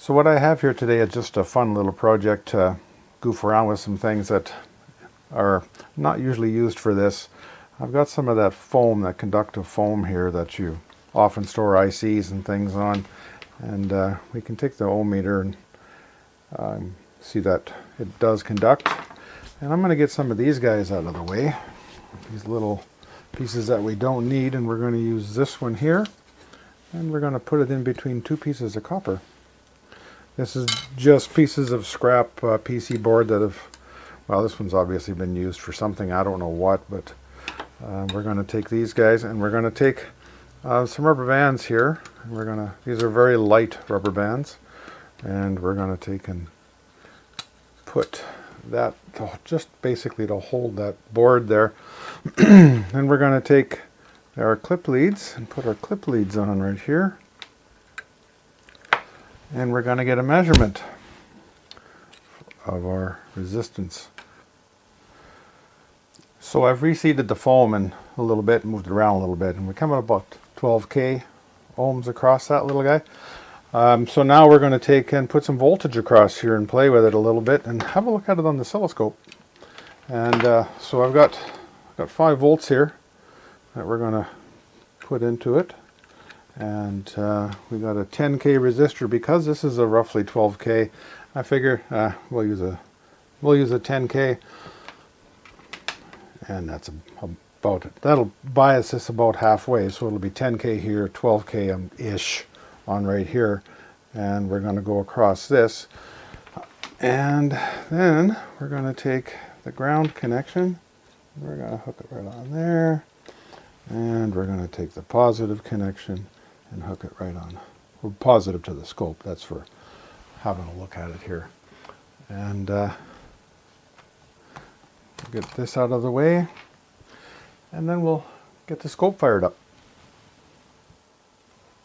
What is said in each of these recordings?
So what I have here today is just a fun little project to goof around with some things that are not usually used for this. I've got some of that foam, that conductive foam here that you often store ICs and things on, and we can take the ohm meter and see that it does conduct. And I'm going to get some of these guys out of the way, these little pieces that we don't need, and we're going to use this one here, and we're going to put it in between two pieces of copper. This is just pieces of scrap PC board that have, well, this one's obviously been used for something, I don't know what, but we're going to take these guys, and we're going to take some rubber bands here, and these are very light rubber bands, and we're going to take and put that just basically to hold that board there. And we're going to take our clip leads and put our clip leads on right here, and we're going to get a measurement of our resistance. So I've reseated the foam in a little bit, moved it around a little bit, and we're coming about 12k ohms across that little guy. So now we're going to take and put some voltage across here and play with it a little bit and have a look at it on the oscilloscope. And so I've got 5 volts here that we're going to put into it. And we got a 10k resistor. Because this is a roughly 12k, I figure we'll use a 10k, and that's about it. That'll bias this about halfway, so it'll be 10k here, 12k ish on right here, and we're going to go across this, and then we're going to take the ground connection, we're going to hook it right on there, and we're going to take the positive connection and hook it right on. We're positive to the scope, that's for having a look at it here. And get this out of the way, and then we'll get the scope fired up.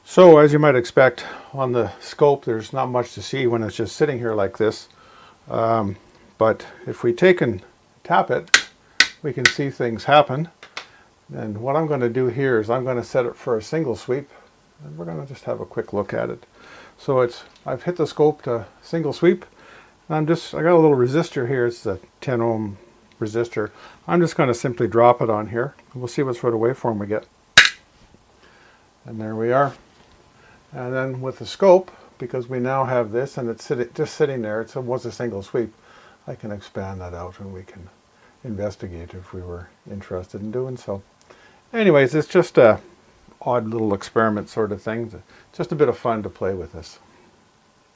So as you might expect, on the scope there's not much to see when it's just sitting here like this. But if we take and tap it, we can see things happen. And what I'm going to do here is I'm going to set it for a single sweep, and we're going to just have a quick look at it. So I've hit the scope to single sweep, and I got a little resistor here. It's the 10 ohm resistor. I'm just going to simply drop it on here, and we'll see what sort of waveform we get. And there we are. And then with the scope, because we now have this and it's just sitting there, it was a single sweep, I can expand that out and we can investigate if we were interested in doing so. Anyways, it's just a odd little experiment sort of thing. Just a bit of fun to play with this.